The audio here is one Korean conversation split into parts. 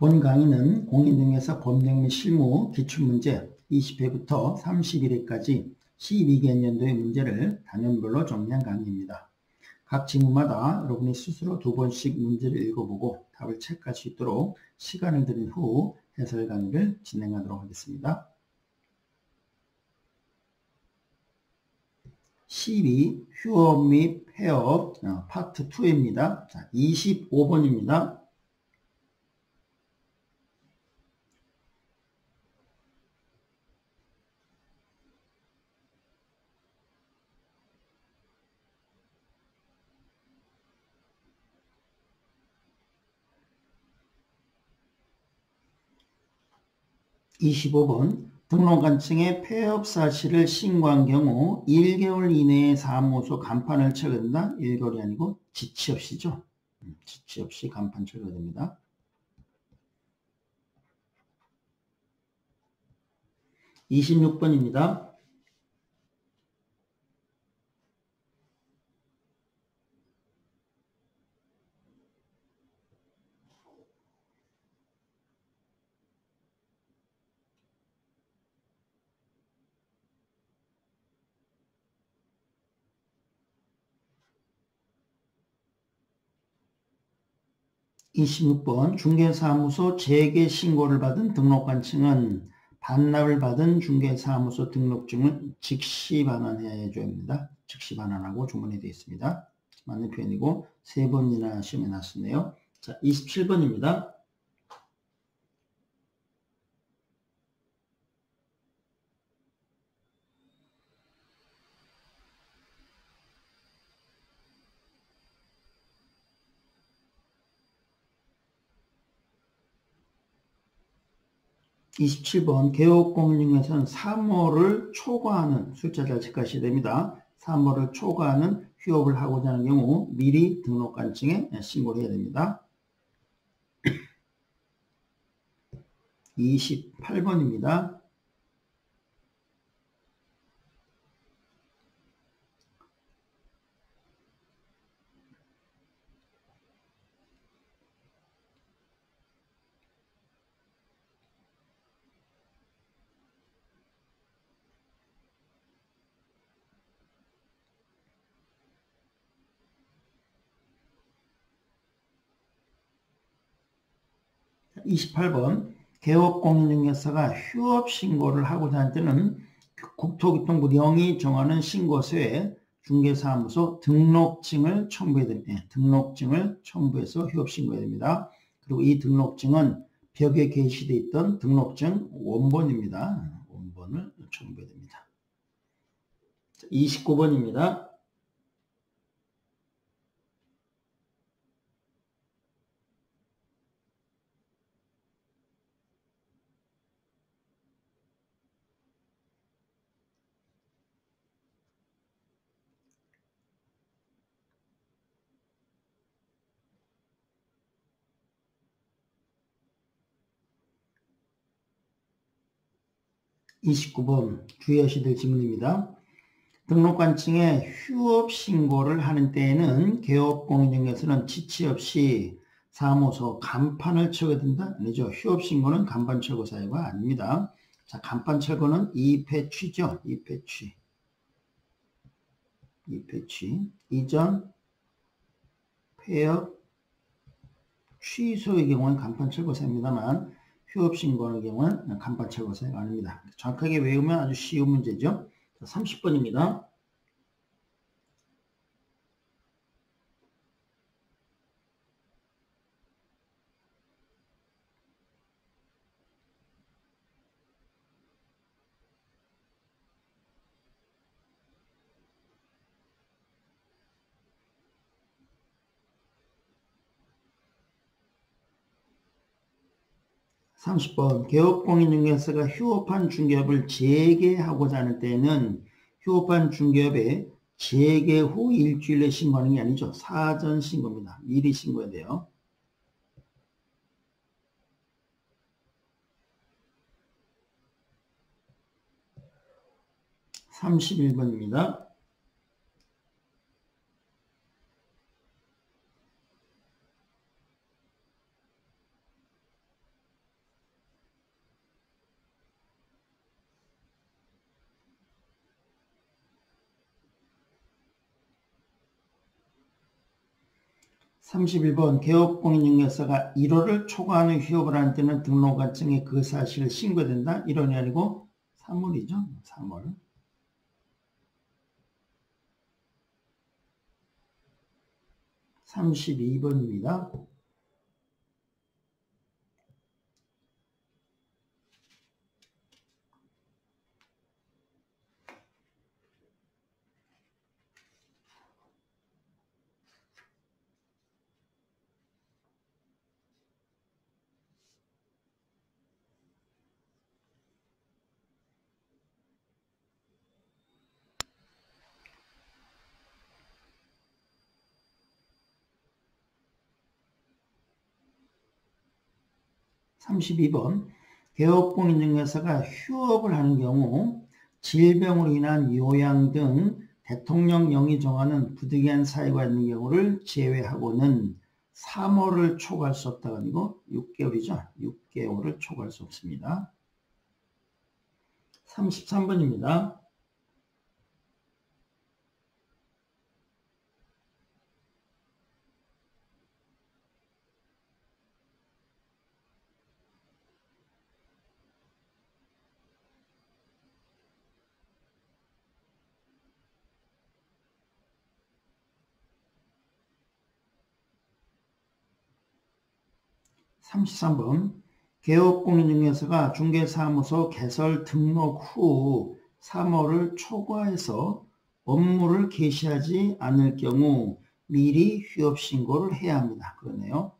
본 강의는 공인중개사 법령 및 실무 기출문제 20회부터 31회까지 12개년도의 문제를 단원별로 정리한 강의입니다. 각 지문마다 여러분이 스스로 2번씩 문제를 읽어보고 답을 체크할 수 있도록 시간을 들인 후 해설 강의를 진행하도록 하겠습니다. 12. 휴업 및 폐업 파트 2입니다. 자, 25번입니다. 25번 등록관청에 폐업 사실을 신고한 경우 1개월 이내에 사무소 간판을 쳐야 된다. 1개월이 아니고 지치 없이죠. 지치 없이 간판 쳐야 됩니다. 26번입니다. 26번 중개사무소 재개 신고를 받은 등록관청은 반납을 받은 중개사무소 등록증을 즉시 반환해야 해줘야 합니다. 즉시 반환하고 주문이 되어 있습니다. 맞는 표현이고 3번이나 시험에 나왔네요. 자, 27번입니다. 27번 개업공인중개사는 3호를 초과하는 숫자를 체크하셔야 됩니다. 3호를 초과하는 휴업을 하고자 하는 경우 미리 등록관청에 신고를 해야 됩니다. 28번입니다. 28번 개업공인중개사가 휴업 신고를 하고자 할 때는 국토교통부 0이 정하는 신고서에 중개사무소 등록증을 첨부해야 됩니다. 등록증을 첨부해서 휴업 신고해야 됩니다. 그리고 이 등록증은 벽에 게시되어 있던 등록증 원본입니다. 원본을 첨부해야 됩니다. 29번입니다. 29번 주의하셔야 될 질문입니다. 등록관청에 휴업 신고를 하는 때에는 개업공인중개사는 지치 없이 사무소 간판을 쳐야 된다? 아니죠. 휴업 신고는 간판 철거 사유가 아닙니다. 자, 간판 철거는 2패취죠. 2패취. 2패취. 이전, 폐업, 취소의 경우는 간판 철거 사유입니다만 휴업 신고하는 경우는 간판 철거 사유가 아닙니다. 정확하게 외우면 아주 쉬운 문제죠. 30번입니다. 30번 개업공인중개사가 휴업한 중개업을 재개하고자 하는 때에는 휴업한 중개업에 재개 후 일주일에 신고하는 게 아니죠. 사전 신고입니다. 미리 신고해야 돼요. 31번입니다. 31번 개업공인중개사가 1월을 초과하는 휴업을 할 때는 등록관청에 그 사실을 신고된다. 1월이 아니고 3월이죠. 3월. 32번입니다. 32번 개업공인중개사가 휴업을 하는 경우 질병으로 인한 요양 등 대통령령이 정하는 부득이한 사유가 있는 경우를 제외하고는 3월을 초과할 수 없다가 아니고 6개월이죠. 6개월을 초과할 수 없습니다. 33번입니다. 33번 개업공인중개사가 중개사무소 개설 등록 후 3월을 초과해서 업무를 개시하지 않을 경우 미리 휴업신고를 해야 합니다. 그러네요.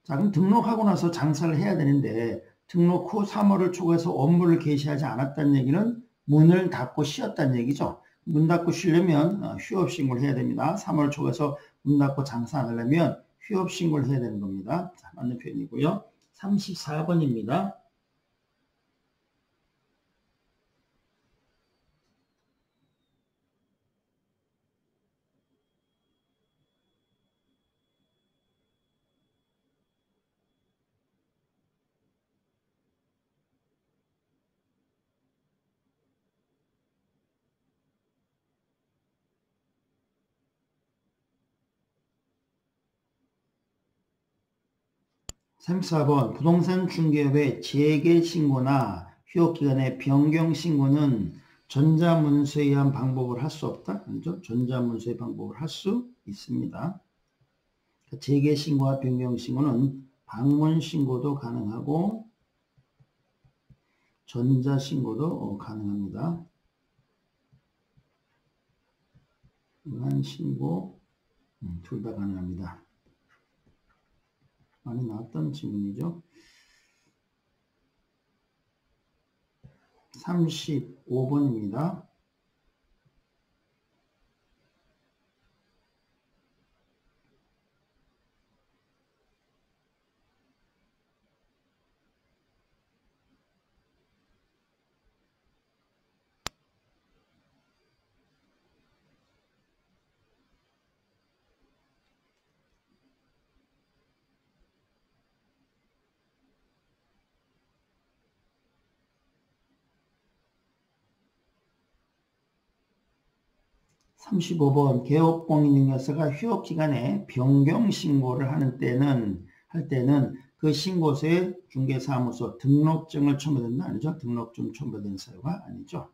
자, 그럼 등록하고 나서 장사를 해야 되는데 등록 후 3월을 초과해서 업무를 개시하지 않았다는 얘기는 문을 닫고 쉬었다는 얘기죠. 문 닫고 쉬려면 휴업신고를 해야 됩니다. 3월 초과해서 문 닫고 장사 안 하려면 휴업신고를 해야 되는 겁니다. 자, 맞는 표현이고요. 34번입니다. 34번 부동산 중개업의 재개신고나 휴업기간의 변경신고는 전자문서에 의한 방법을 할 수 없다. 아니죠? 전자문서의 방법을 할 수 있습니다. 재개신고와 변경신고는 방문신고도 가능하고 전자신고도 가능합니다. 응한신고 둘 다 가능합니다. 많이 나왔던 질문이죠. 35번입니다. 35번 개업공인중개사가 휴업기간에 변경신고를 할 때는 그 신고서에 중개사무소 등록증을 첨부된다. 아니죠? 등록증 첨부된 사유가 아니죠.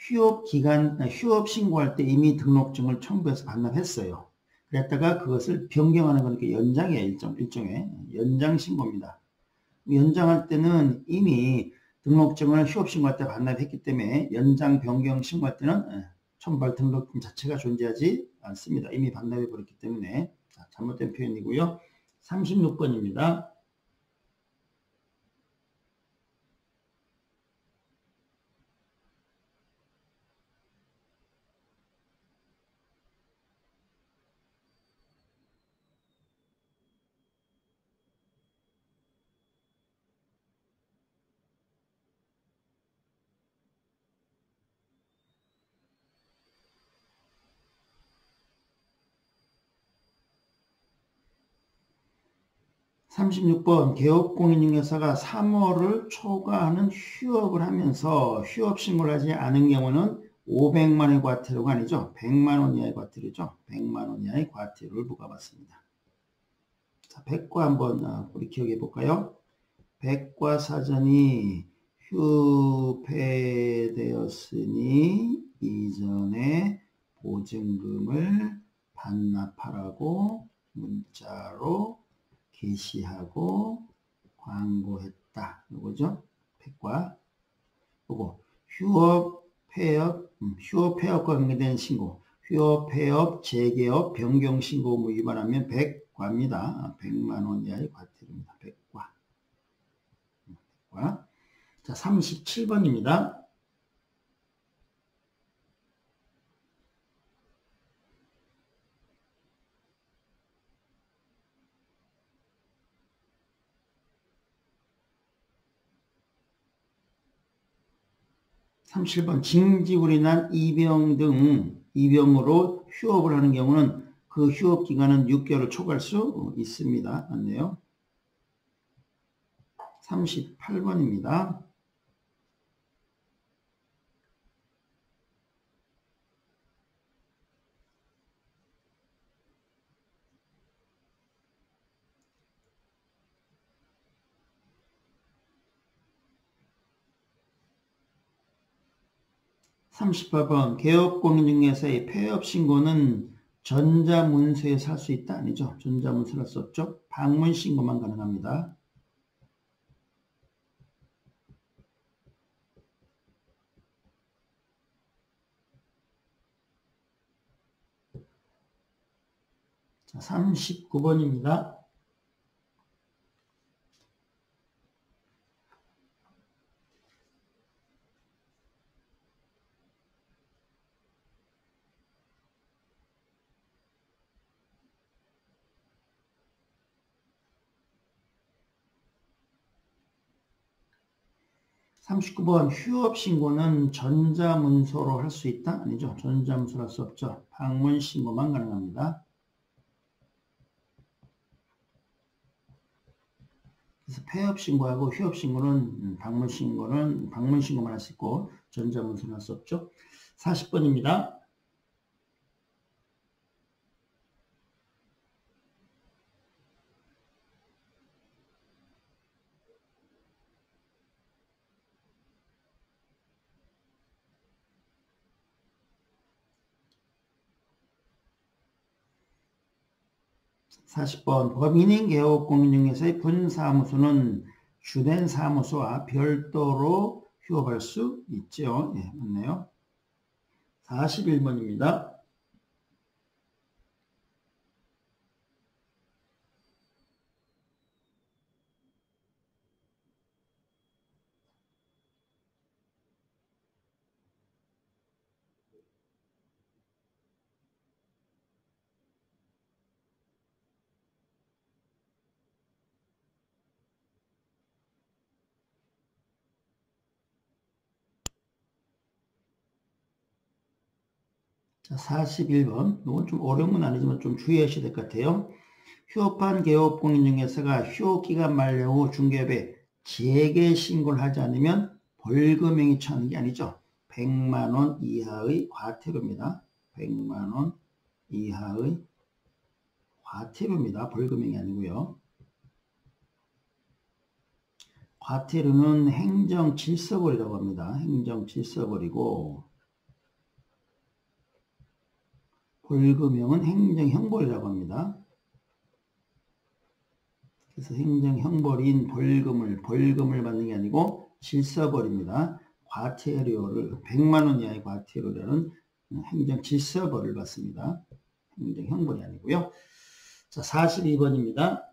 휴업 신고할 때 이미 등록증을 첨부해서 반납했어요. 그랬다가 그것을 변경하는 거니까 연장이에요. 일종의 연장 신고입니다. 연장할 때는 이미 등록증을 휴업 신고할 때 반납했기 때문에 연장 변경 신고할 때는 첨부할 등록증 자체가 존재하지 않습니다. 이미 반납해 버렸기 때문에. 자, 잘못된 표현이고요. 36번입니다. 36번 개업공인중개사가 3월을 초과하는 휴업을 하면서 휴업 신고를 하지 않은 경우는 500만 원의 과태료가 아니죠. 100만 원 이하의 과태료죠. 100만 원 이하의 과태료를 부과받습니다. 자, 백과 한번 우리 기억해 볼까요? 백과사전이 휴폐되었으니 이전에 보증금을 반납하라고 문자로 게시하고 광고했다. 이거죠. 백과. 요거 휴업 폐업과 관계된 신고, 휴업, 폐업, 재개업, 변경 신고 의무 위반하면 백과입니다. 100만 원 이하의 과태료입니다. 백과. 자, 37번입니다. 징집으로 인한 이병으로 휴업을 하는 경우는 그 휴업 기간은 6개월을 초과할 수 있습니다. 맞네요. 38번입니다. 개업공인중개사의 폐업 신고는 전자문서에서 할 수 있다? 아니죠. 전자문서를 할 수 없죠. 방문 신고만 가능합니다. 자, 39번입니다. 휴업 신고는 전자문서로 할 수 있다? 아니죠. 전자문서로 할 수 없죠. 방문 신고만 가능합니다. 그래서 폐업 신고하고 휴업 신고는 방문 신고만 할 수 있고 전자문서는 할 수 없죠. 40번입니다. 법인인 개업공인중개사의 분사무소는 주된 사무소와 별도로 휴업할 수 있죠. 예, 맞네요. 41번입니다. 자, 41번. 이건 좀 어려운 건 아니지만 좀 주의하셔야 될 것 같아요. 휴업한 개업공인중개사가 휴업기간 만료 후 중개업에 재개 신고를 하지 않으면 벌금형이 처하는 게 아니죠. 100만 원 이하의 과태료입니다. 100만 원 이하의 과태료입니다. 벌금형이 아니고요. 과태료는 행정질서벌이라고 합니다. 행정질서벌이고 벌금형은 행정형벌이라고 합니다. 그래서 행정형벌인 벌금을 받는 게 아니고 질서벌입니다. 과태료를 100만 원 이하의 과태료라는 행정질서벌을 받습니다. 행정형벌이 아니고요. 자, 42번입니다.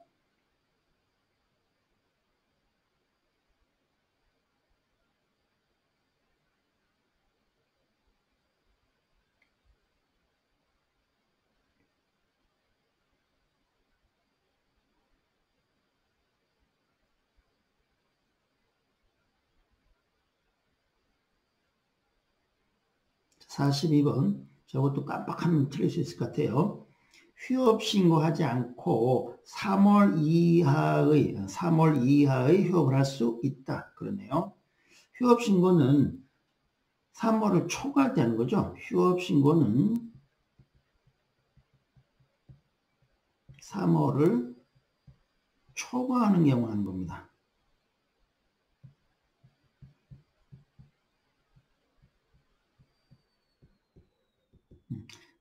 저것도 깜빡하면 틀릴 수 있을 것 같아요. 휴업 신고하지 않고 3월 이하의 휴업을 할 수 있다. 그러네요. 휴업 신고는 3월을 초과할 때 하는 거죠. 휴업신고는 3월을 초과하는 경우 하는 겁니다.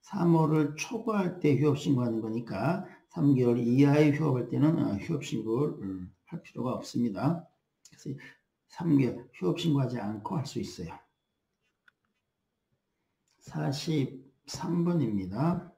3월을 초과할 때 휴업신고하는 거니까 3개월 이하의 휴업할 때는 휴업신고를 할 필요가 없습니다. 그래서 3개월 휴업신고하지 않고 할 수 있어요. 43번입니다.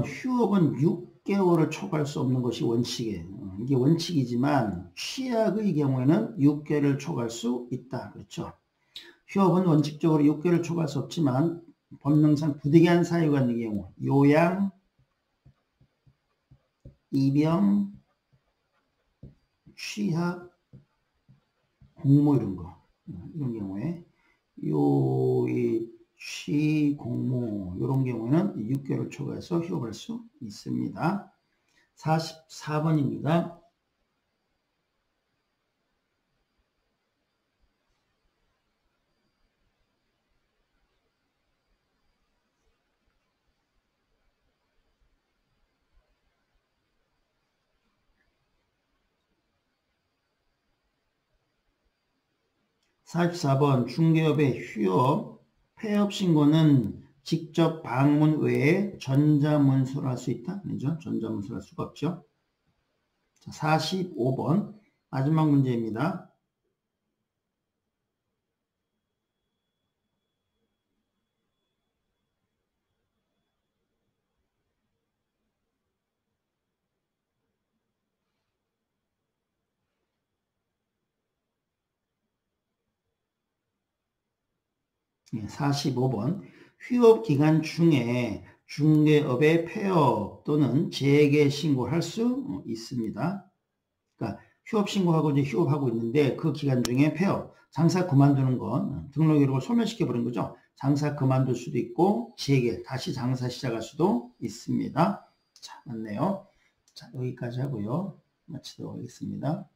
휴업은 6개월을 초과할 수 없는 것이 원칙이에요. 이게 원칙이지만 취약의 경우에는 6개월을 초과할 수 있다. 그렇죠? 휴업은 원칙적으로 6개월을 초과할 수 없지만 법령상 부득이한 사유가 있는 경우 요양, 입영, 취약, 공모 이런 경우에 취, 공모 이런 경우에는 6개월을 초과해서 휴업할 수 있습니다. 44번입니다. 중개업의 휴업, 폐업 신고는 직접 방문 외에 전자문서로 할 수 있다? 아니죠? 전자문서로 할 수가 없죠. 자, 45번 마지막 문제입니다. 네, 45번 휴업 기간 중에 중개업의 폐업 또는 재개 신고를 할 수 있습니다. 그러니까 휴업 신고하고 이제 휴업하고 있는데 그 기간 중에 폐업, 장사 그만두는 건 등록 이력을 소멸시켜 버린 거죠. 장사 그만둘 수도 있고 재개, 다시 장사 시작할 수도 있습니다. 자, 맞네요. 자, 여기까지 하고요. 마치도록 하겠습니다.